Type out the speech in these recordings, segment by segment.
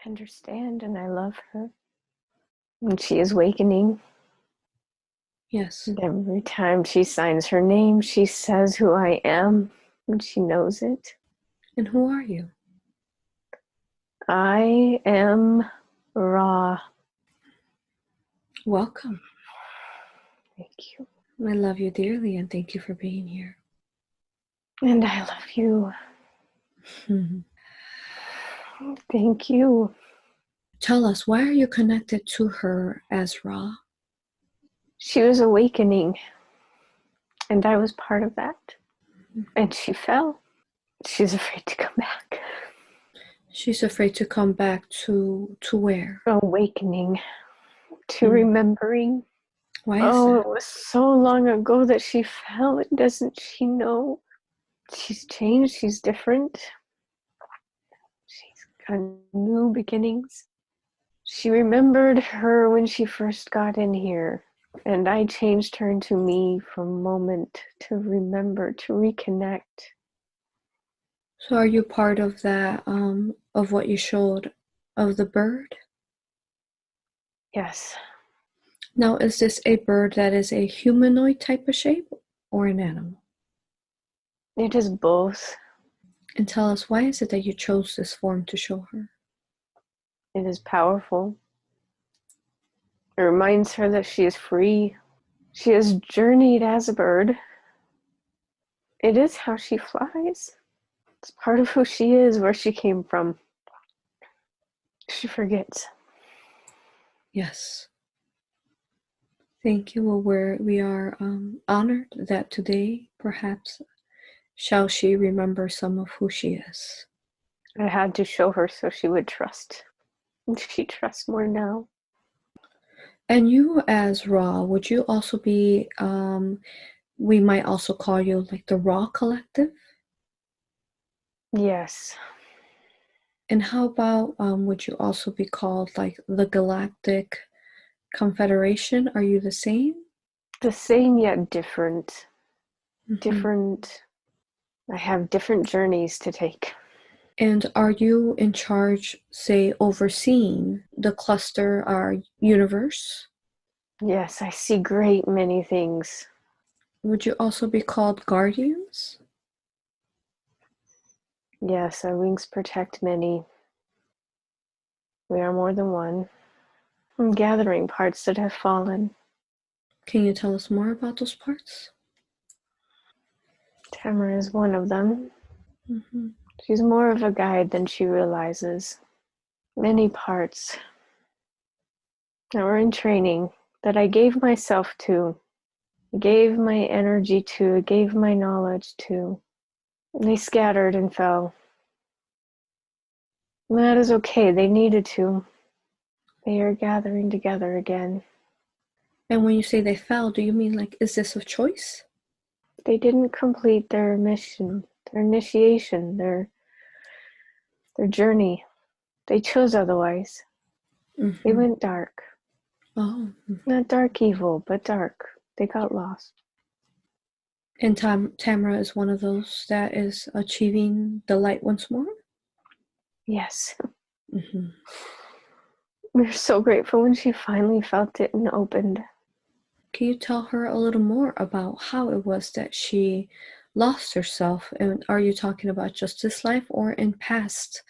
I understand and I love her. And she is awakening. Yes. And every time she signs her name, she says who I am, and she knows it. And who are you? I am Ra. Welcome. Thank you. I love you dearly and thank you for being here. And I love you. Mhm. Thank you. Tell us, why are you connected to her as Ra? She was awakening, and I was part of that. And she fell. She's afraid to come back. She's afraid to come back to where? Awakening, to remembering. Why is Oh, that? it was so long ago that she fell. Doesn't she know? She's changed. She's different. She's got new beginnings. She remembered her when she first got in here. And I changed her into me for a moment to remember, to reconnect. So are you part of that, of what you showed of the bird? Yes. Now, is this a bird that is a humanoid type of shape or an animal? It is both. And tell us, why is it that you chose this form to show her? It is powerful. It reminds her that she is free. She has journeyed as a bird. It is how she flies. It's part of who she is, where she came from. She forgets. Yes. Thank you. Well, we are honored that today, perhaps, shall she remember some of who she is. I had to show her so she would trust. And she trusts more now. And you as Ra, would you also be, we might also call you like the Ra Collective? Yes. And how about, would you also be called like the Galactic Confederation? Are you the same? The same yet different. Mm-hmm. Different. I have different journeys to take. And are you in charge, say, overseeing the cluster, our universe? Yes, I see great many things. Would you also be called guardians? Yes, our wings protect many. We are more than one. I'm gathering parts that have fallen. Can you tell us more about those parts? Tamara is one of them. Mm-hmm. She's more of a guide than she realizes. Many parts that were in training that I gave myself to, gave my energy to, gave my knowledge to. They scattered and fell. And that is okay. They needed to. They are gathering together again. And when you say they fell, do you mean like, is this a choice? They didn't complete their mission, their initiation, their journey. They chose otherwise. Mm-hmm. They went dark. Oh. Not dark evil, but dark. They got lost. And Tamara is one of those that is achieving the light once more? Yes. Mm-hmm. We were so grateful when she finally felt it and opened. Can you tell her a little more about how it was that she lost herself? And are you talking about just this life or in past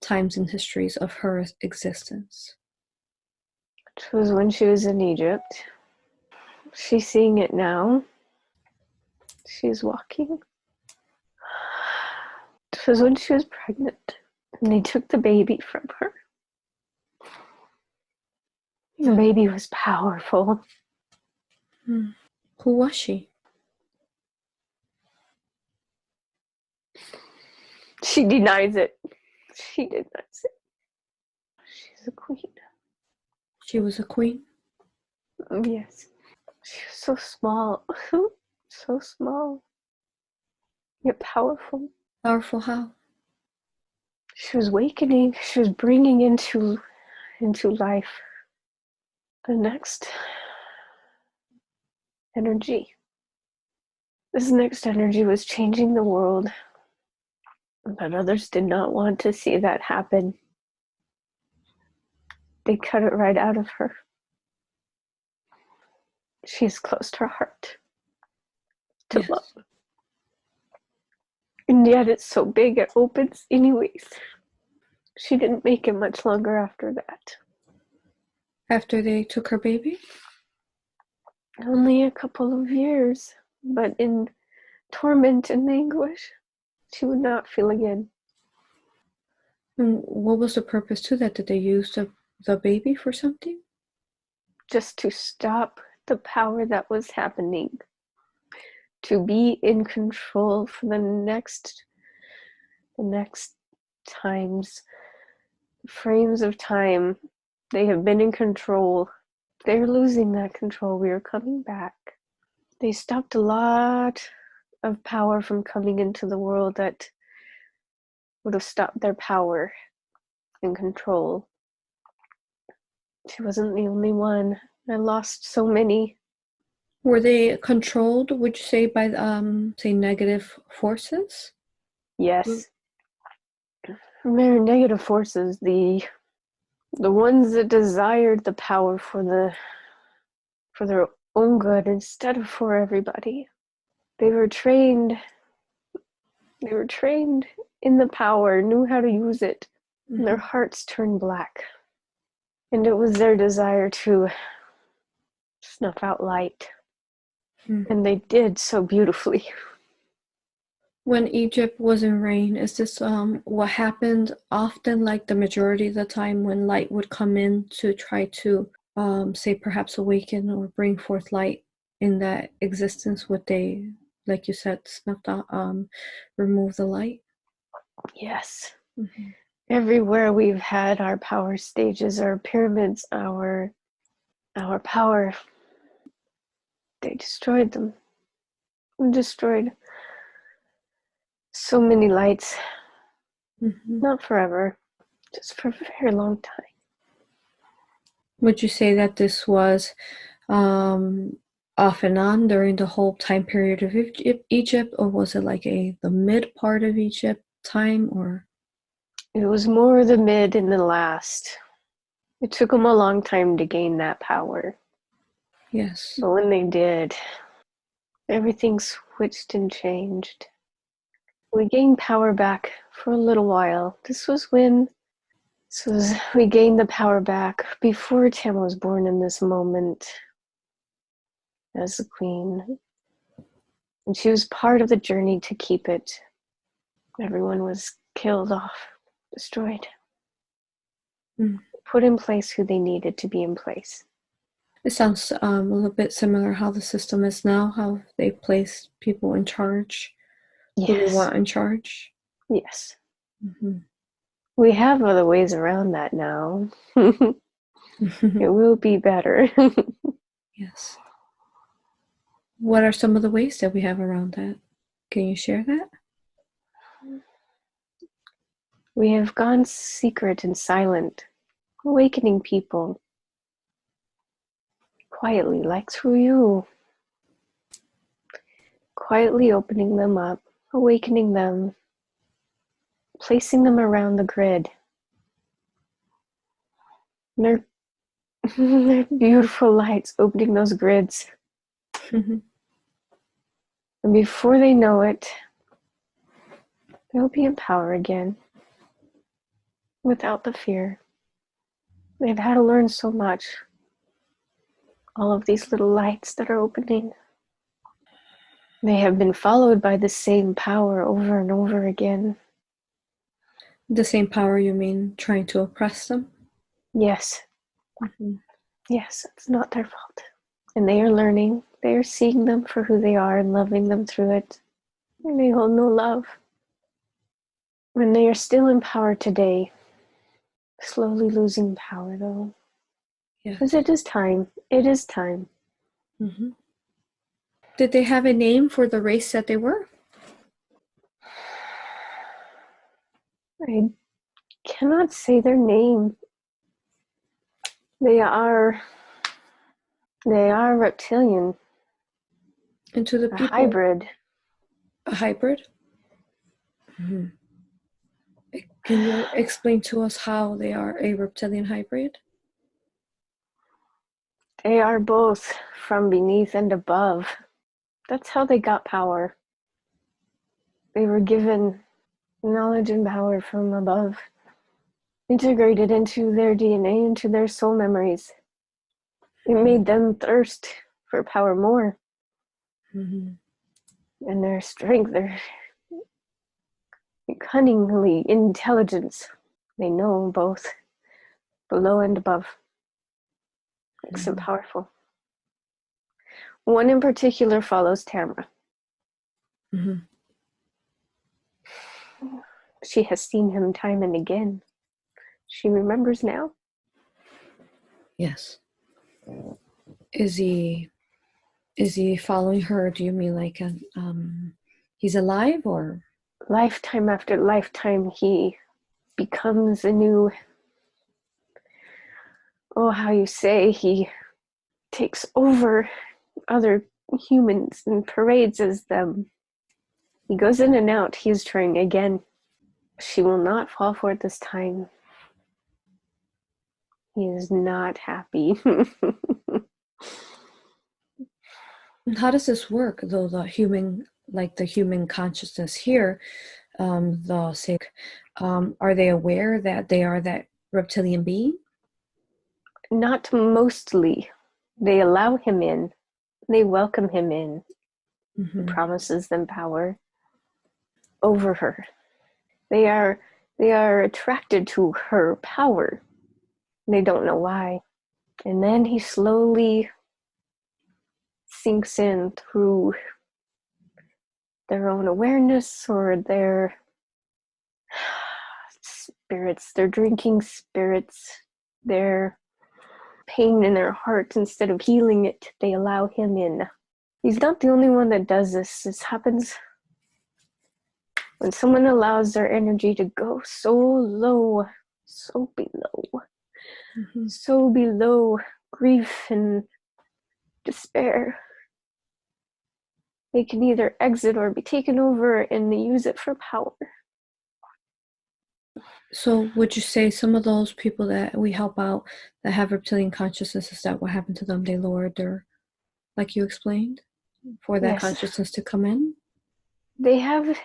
times and histories of her existence? It was when she was in Egypt. She's seeing it now. She's walking. It was when she was pregnant. And they took the baby from her. The baby was powerful. Hmm. Who was she? She denies it. She denies it. She's a queen. She was a queen? Yes. She was so small. So small. Yet powerful. Powerful how? She was awakening. She was bringing into life the next energy. This next energy was changing the world, but others did not want to see that happen. They cut it right out of her. She has closed her heart to Yes. love. And yet it's so big it opens anyways. She didn't make it much longer after that. After they took her baby? Only a couple of years, but in torment and anguish, she would not feel again. And what was the purpose to that? Did they use the baby for something? Just to stop the power that was happening. To be in control for the next times, frames of time. They have been in control. They're losing that control. We are coming back. They stopped a lot of power from coming into the world that would have stopped their power and control. She wasn't the only one. I lost so many. Were they controlled, would you say, by say negative forces? Yes. Very negative forces, the ones that desired the power for their own good instead of for everybody. They were trained in the power, knew how to use it, and their hearts turned black. And it was their desire to snuff out light. And they did so beautifully. When Egypt was in rain, is this what happened often, like the majority of the time when light would come in to try to say perhaps awaken or bring forth light in that existence? Would they, like you said, snuff out, remove the light? Yes. Everywhere we've had our power stages, our pyramids, our power, they destroyed them. We destroyed so many lights. Not forever, just for a very long time. Would you say that this was off and on during the whole time period of Egypt, or was it like the mid part of Egypt time, or? It was more the mid and the last. It took them a long time to gain that power. Yes. But when they did, everything switched and changed. We gained power back for a little while. We gained the power back before Tam was born in this moment as the queen. And she was part of the journey to keep it. Everyone was killed off, destroyed. Put in place who they needed to be in place. It sounds a little bit similar how the system is now, how they place people in charge, who they want in charge. Yes. We have other ways around that now. It will be better. Yes. What are some of the ways that we have around that? Can you share that? We have gone secret and silent, awakening people quietly, like through you. Quietly opening them up, awakening them, placing them around the grid. They're beautiful lights opening those grids. And before they know it, they'll be in power again without the fear. They've had to learn so much. All of these little lights that are opening. They have been followed by the same power over and over again. The same power, you mean trying to oppress them? Yes. Yes, it's not their fault. And they are learning. They are seeing them for who they are and loving them through it. And they hold no love. And they are still in power today. Slowly losing power, though. Yes. Because it is time. It is time. Did they have a name for the race that they were? I cannot say their name. They are reptilian. And to the people, hybrid. A hybrid? Can you explain to us how they are a reptilian hybrid? They are both from beneath and above. That's how they got power. They were given knowledge and power from above, integrated into their DNA, into their soul memories. It made them thirst for power more. Mm-hmm. And their strength, their cunningly intelligence. They know both below and above. Makes them powerful. One in particular follows Tamra. Mm-hmm. She has seen him time and again. She remembers now. Yes. Is he following her? Do you mean like he's alive, or Lifetime after lifetime, he becomes a new, how you say, he takes over other humans and parades as them. He goes in and out. He's trying again. She will not fall for it this time. He is not happy. how does this work? Though the human consciousness here, the sick, are they aware that they are that reptilian being? Not mostly. They allow him in. They welcome him in. Mm-hmm. He promises them power over her. They are attracted to her power. They don't know why. And then he slowly sinks in through their own awareness or their spirits, their drinking spirits, their pain in their heart. Instead of healing it, they allow him in. He's not the only one that does this. This happens when someone allows their energy to go so low, so below, so below grief and despair. They can either exit or be taken over, and they use it for power. So would you say some of those people that we help out that have reptilian consciousness, is that what happened to them? They lowered their, like you explained, for that consciousness to come in? They have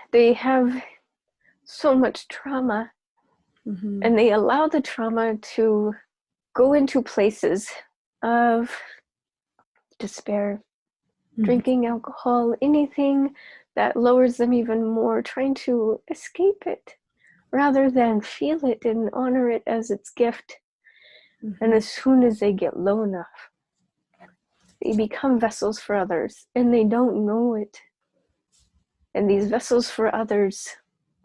so much trauma, and they allow the trauma to go into places of despair, drinking alcohol, anything that lowers them even more, trying to escape it rather than feel it and honor it as its gift. And as soon as they get low enough, they become vessels for others, and they don't know it. And these vessels for others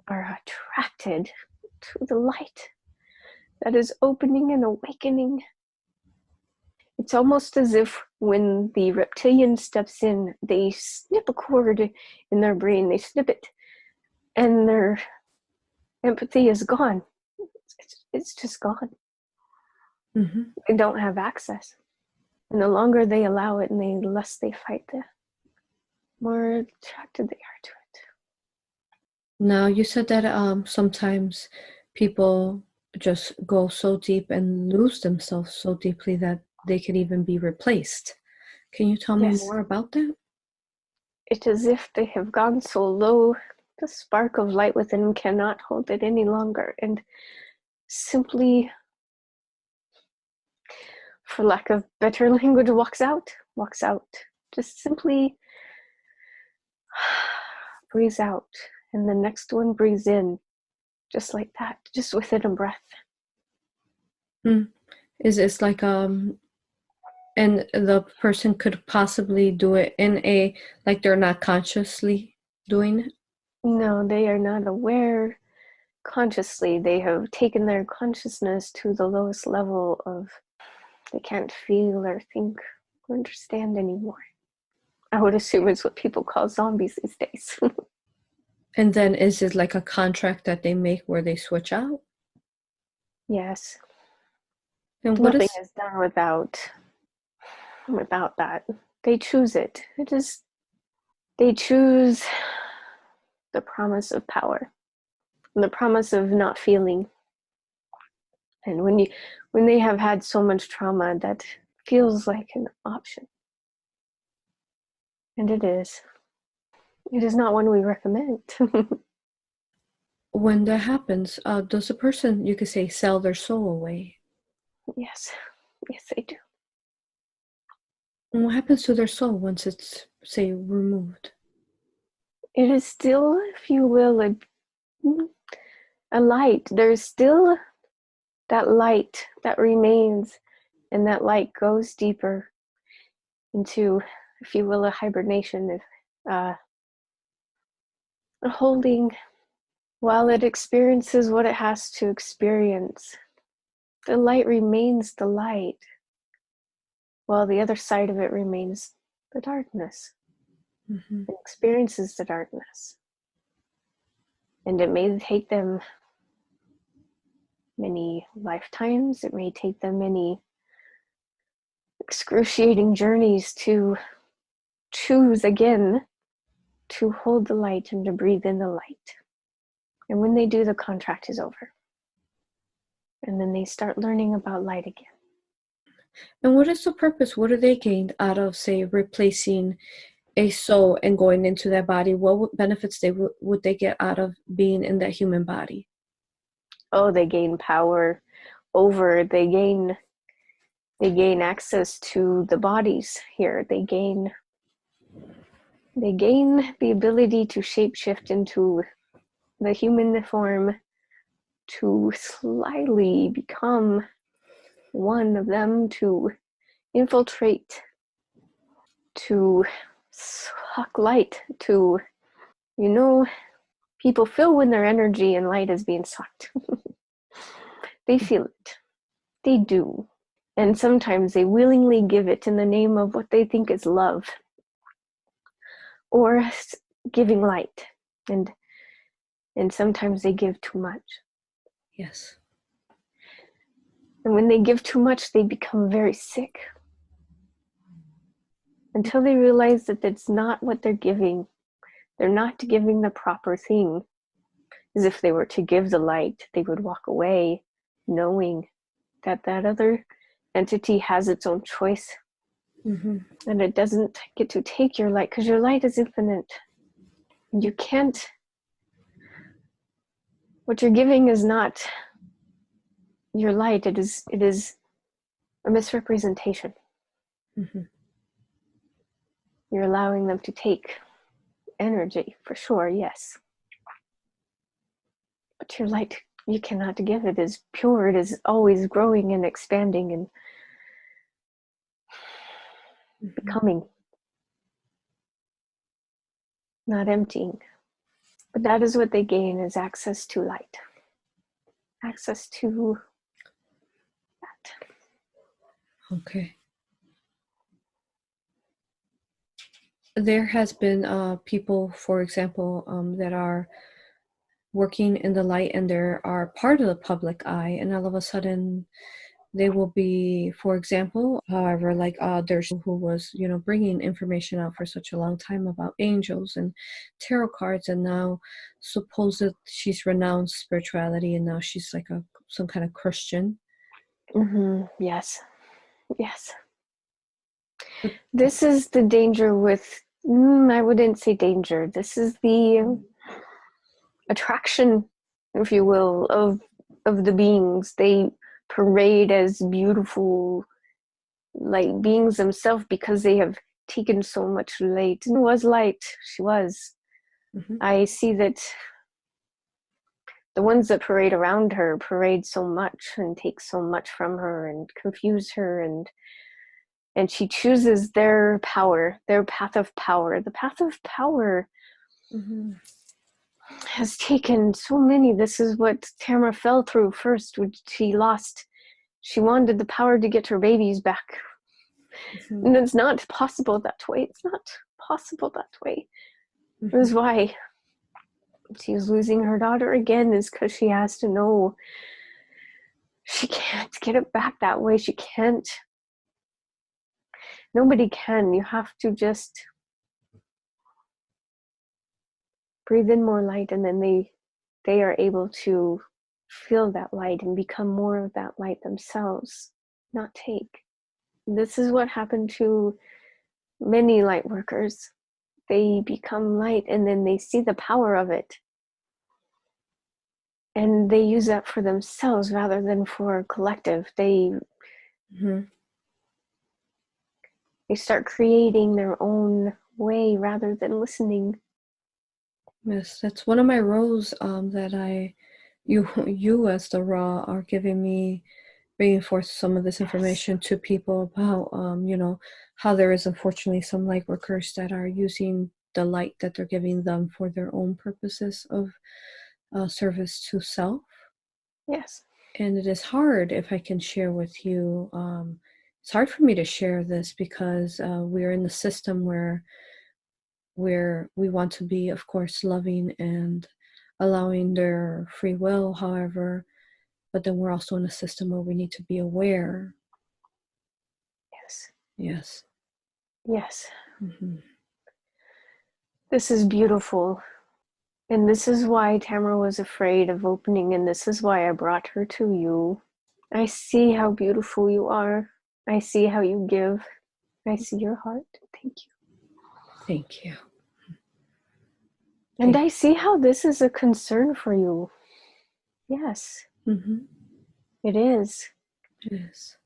are attracted to the light that is opening and awakening. It's almost as if when the reptilian steps in, they snip a cord in their brain, they snip it, and their empathy is gone. It's just gone. They don't have access. And the longer they allow it and the less they fight, the more attracted they are to it. Now, you said that sometimes people just go so deep and lose themselves so deeply that they could even be replaced. Can you tell me more about that? It's as if they have gone so low, the spark of light within them cannot hold it any longer, and simply, for lack of better language, walks out. Just simply breathes out, and the next one breathes in, just like that, just within a breath. Is it's like and the person could possibly do it in a, like they're not consciously doing it? No, they are not aware consciously. They have taken their consciousness to the lowest level of, they can't feel or think or understand anymore. I would assume it's what people call zombies these days. And then is it like a contract that they make where they switch out? Yes. And Nothing is done without that. They choose it. They choose the promise of power and the promise of not feeling. And when they have had so much trauma that feels like an option. And it is. It is not one we recommend. When that happens, does the person, you could say, sell their soul away? Yes. Yes, they do. And what happens to their soul once it's, say, removed? It is still, if you will, a light. There's still that light that remains, and that light goes deeper into, if you will, a hibernation, a holding while it experiences what it has to experience. The light remains the light, while the other side of it remains the darkness. Mm-hmm. It experiences the darkness. And it may take them many lifetimes, it may take them many excruciating journeys to choose again to hold the light and to breathe in the light. And when they do, the contract is over. And then they start learning about light again. And what is the purpose? What do they gain out of, say, replacing a soul and going into that body? What benefits would they get out of being in that human body? Oh, they gain power over, they gain access to the bodies here. They gain the ability to shapeshift into the human form, to slightly become one of them, to infiltrate, to suck light, to, people feel when their energy and light is being sucked. They feel it. They do. And sometimes they willingly give it in the name of what they think is love or giving light. And sometimes they give too much. Yes. And when they give too much, they become very sick. Until they realize that that's not what they're giving. They're not giving the proper thing. As if they were to give the light, they would walk away knowing that that other entity has its own choice. Mm-hmm. And it doesn't get to take your light, because your light is infinite. You can't, what you're giving is not your light. It is a misrepresentation. Mm-hmm. You're allowing them to take energy, for sure, yes. But your light, you cannot give. It is pure. It is always growing and expanding and becoming, not emptying. But that is what they gain, is access to light. Access to that. Okay. There has been people, for example, that are working in the light and they are part of the public eye, and all of a sudden they will be, for example, however, like there's who was, bringing information out for such a long time about angels and tarot cards, and now supposed she's renounced spirituality and now she's like some kind of Christian. Mm-hmm. Yes. This is the danger with, I wouldn't say danger. This is the attraction, if you will, of the beings. They parade as beautiful, like, beings themselves, because they have taken so much light. And was light. She was. Mm-hmm. I see that the ones that parade around her parade so much and take so much from her and confuse her, and she chooses their power, their path of power. The path of power Mm-hmm. has taken so many. This is what Tamara fell through first, which she lost. She wanted the power to get her babies back. Mm-hmm. And it's not possible that way. It's not possible that way. Mm-hmm. This is why she's losing her daughter again, is because she has to know she can't get it back that way. She can't. Nobody can. You have to just breathe in more light, and then they are able to feel that light and become more of that light themselves, not take. This is what happened to many light workers. They become light and then they see the power of it. And they use that for themselves rather than for collective. They start creating their own way rather than listening. Yes, that's one of my roles that you as the Ra are giving me, bringing forth some of this information to people about, how there is unfortunately some light workers that are using the light that they're giving them for their own purposes of service to self. Yes. And it is hard, if I can share with you, it's hard for me to share this because we're in the system where we want to be, of course, loving and allowing their free will, however, but then we're also in a system where we need to be aware. Yes. Yes. Yes. Mm-hmm. This is beautiful. And this is why Tamara was afraid of opening, and this is why I brought her to you. I see how beautiful you are. I see how you give. I see your heart. Thank you. Thank you. And I see how this is a concern for you. Yes. Mm-hmm. It is. It is.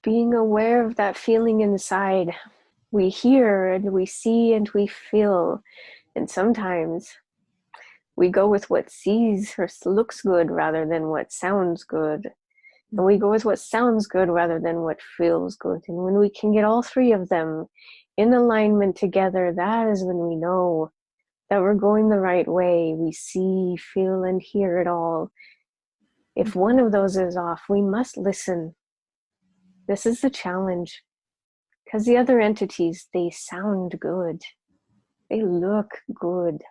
Being aware of that feeling inside. We hear and we see and we feel. And sometimes we go with what sees or looks good rather than what sounds good. And we go with what sounds good rather than what feels good. And when we can get all three of them in alignment together, that is when we know that we're going the right way. We see, feel, and hear it all. If one of those is off, we must listen. This is the challenge. Because the other entities, they sound good. They look good.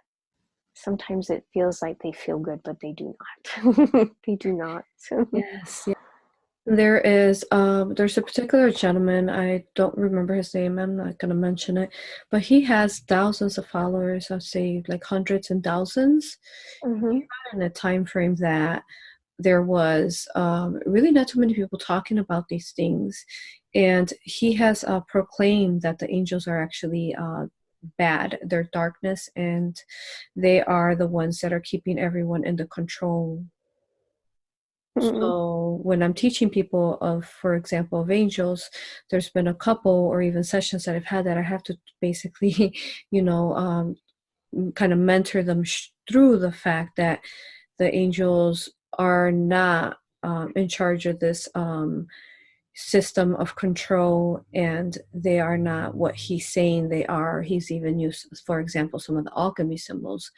Sometimes it feels like they feel good, but they do not. They do not. Yes. Yeah. There's a particular gentleman, I don't remember his name, I'm not going to mention it, but he has thousands of followers, I'd say like hundreds and thousands. Mm-hmm. In a time frame that there was really not too many people talking about these things, and he has proclaimed that the angels are actually bad, they're darkness, and they are the ones that are keeping everyone in the control. So when I'm teaching people of, for example, of angels, there's been a couple or even sessions that I've had that I have to basically, kind of mentor them through the fact that the angels are not in charge of this system of control, and they are not what he's saying they are. He's even used, for example, some of the alchemy symbols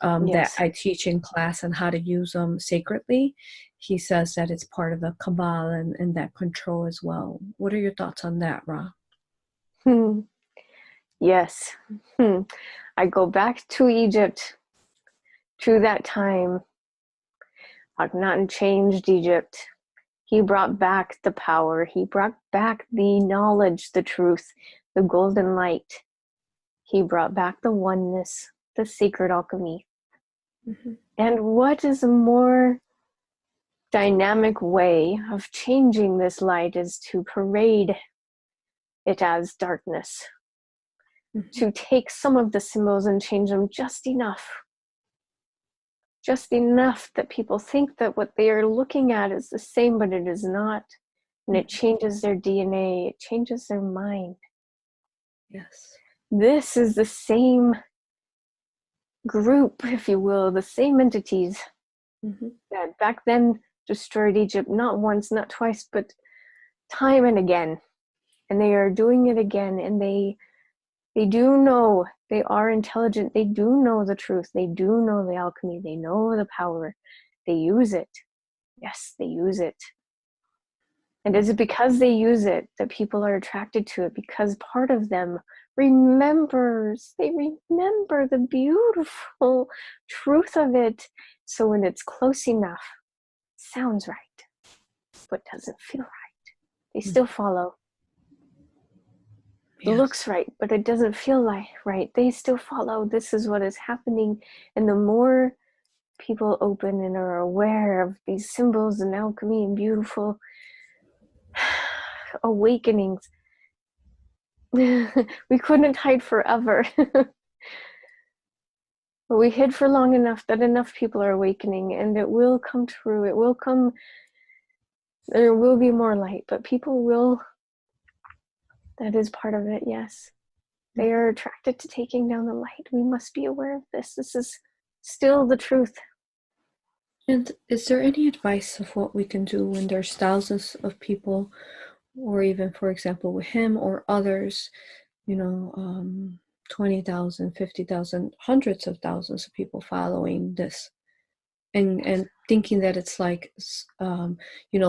that Yes. I teach in class and how to use them sacredly. He says that it's part of the Kabbalah and that control as well. What are your thoughts on that, Ra? Yes. I go back to Egypt, to that time. Akhenaten changed Egypt. He brought back the power. He brought back the knowledge, the truth, the golden light. He brought back the oneness, the sacred alchemy. Mm-hmm. And what is a more dynamic way of changing this light is to parade it as darkness, to take some of the symbols and change them just enough that people think that what they are looking at is the same, but it is not. And it changes their DNA, it changes their mind. Yes. This is the same group, if you will, the same entities that back then destroyed Egypt, not once, not twice, but time and again. And they are doing it again, and they do know, they are intelligent, they do know the truth, they do know the alchemy, they know the power, they use it. Yes, they use it. And is it because they use it that people are attracted to it? Because part of them remembers, they remember the beautiful truth of it. So when it's close enough, sounds right, but doesn't feel right, they still follow. It looks right, but it doesn't feel like right, they still follow. This is what is happening. And the more people open and are aware of these symbols and alchemy and beautiful, awakenings. We couldn't hide forever. But we hid for long enough that enough people are awakening, and it will come true. It will come. There will be more light, but people will. That is part of it, yes. They are attracted to taking down the light. We must be aware of this. This is still the truth. And is there any advice of what we can do when there's thousands of people, or even, for example, with him or others, 20,000, 50,000, hundreds of thousands of people following this, and thinking that it's like,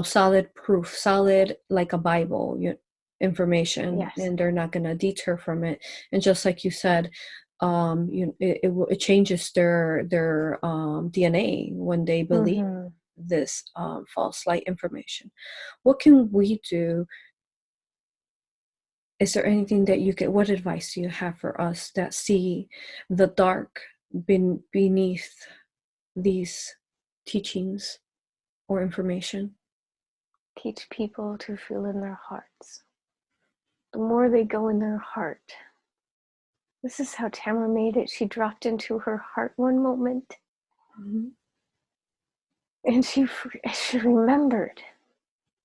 solid proof, solid like a Bible, information, Yes. and they're not going to deter from it. And just like you said, it changes their DNA when they believe this false light information. What can we do? Is there anything that you can, what advice do you have for us that see the dark beneath these teachings or information? Teach people to feel in their hearts. The more they go in their heart. This is how Tamara made it. She dropped into her heart one moment. And she remembered.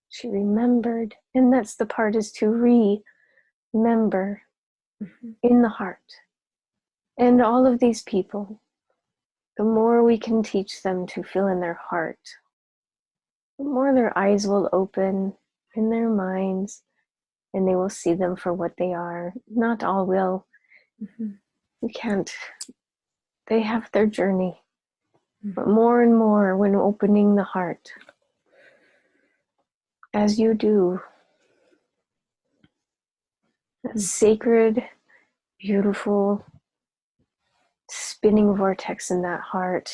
She remembered. And that's the part, is to remember in the heart. And all of these people, the more we can teach them to feel in their heart, the more their eyes will open in their minds, and they will see them for what they are. Not all will. We can't. They have their journey. But more and more, when opening the heart, as you do, a sacred, beautiful, spinning vortex in that heart,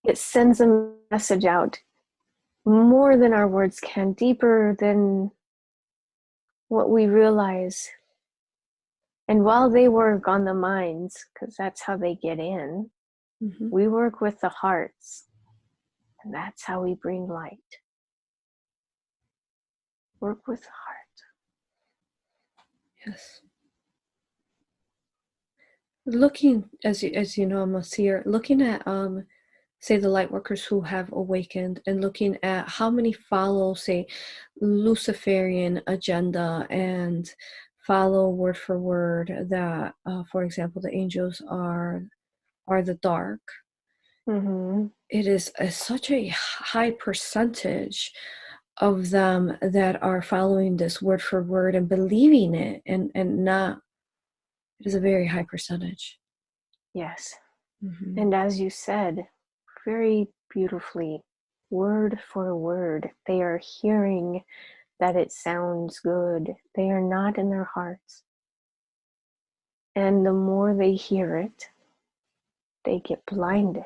it sends a message out more than our words can, deeper than what we realize. And while they work on the minds, because that's how they get in, we work with the hearts. And that's how we bring light. Work with the heart. Yes. Looking, as you know, I'm a seer, looking at say the light workers who have awakened, and looking at how many follow, say, Luciferian agenda and follow word for word that, for example, the angels are the dark. It is such a high percentage of them that are following this word for word and believing it, and not. It is a very high percentage. Yes. And as you said, very beautifully, word for word, they are hearing that it sounds good. They are not in their hearts. And the more they hear it, they get blinded.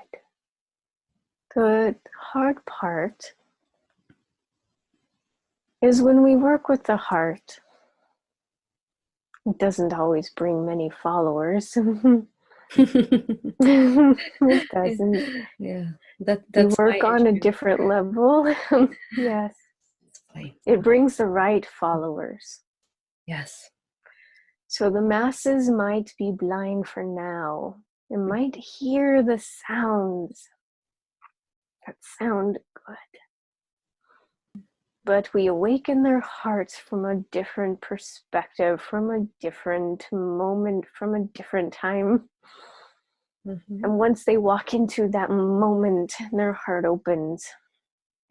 The hard part is when we work with the heart, it doesn't always bring many followers. It doesn't. Yeah, that's we work on a different level. Yes. It brings the right followers. Yes. So the masses might be blind for now. They might hear the sounds that sound good. But we awaken their hearts from a different perspective, from a different moment, from a different time. And once they walk into that moment and their heart opens,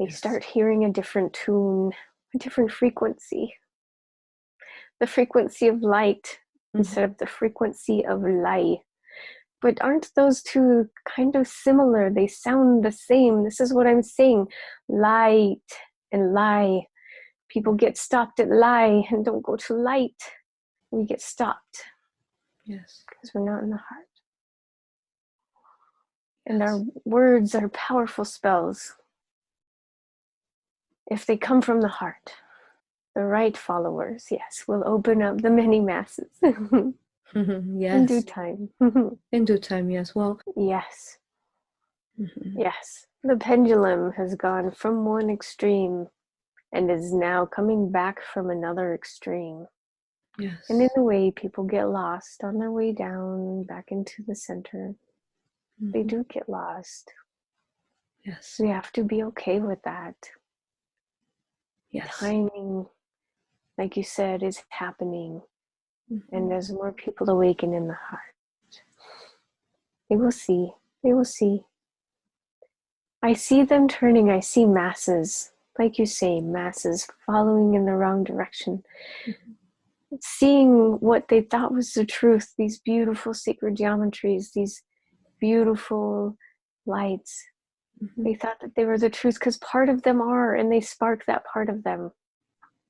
they start hearing a different tune, a different frequency. The frequency of light instead of the frequency of lie. But aren't those two kind of similar? They sound the same. This is what I'm saying. Light and lie. People get stopped at lie and don't go to light. We get stopped. Yes. Because we're not in the heart. And our words are powerful spells. If they come from the heart, the right followers, yes, will open up the many masses. Yes. In due time. In due time, yes. Well, yes. Yes. The pendulum has gone from one extreme and is now coming back from another extreme. Yes. And in a way, people get lost on their way down back into the center. They do get lost. Yes. We have to be okay with that. Yes. Timing, like you said, is happening. And as more people awaken in the heart, they will see. They will see. I see them turning. I see masses, like you say, masses following in the wrong direction. Seeing what they thought was the truth, these beautiful sacred geometries, these beautiful lights. They thought that they were the truth because part of them are, and they spark that part of them.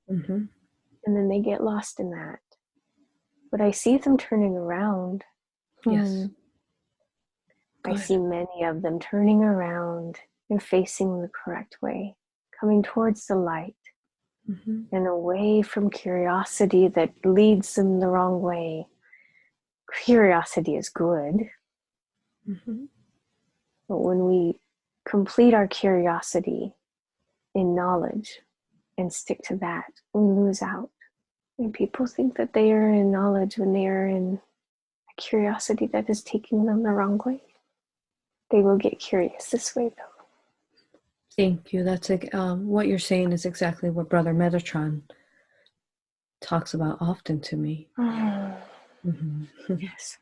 And then they get lost in that. But I see them turning around. Yes. I see many of them turning around and facing the correct way, coming towards the light and away from curiosity that leads them the wrong way. Curiosity is good. But when we complete our curiosity in knowledge and stick to that, we lose out. And people think that they are in knowledge when they are in a curiosity that is taking them the wrong way. They will get curious this way, though. Thank you. That's like what you're saying is exactly what Brother Metatron talks about often to me. Yes.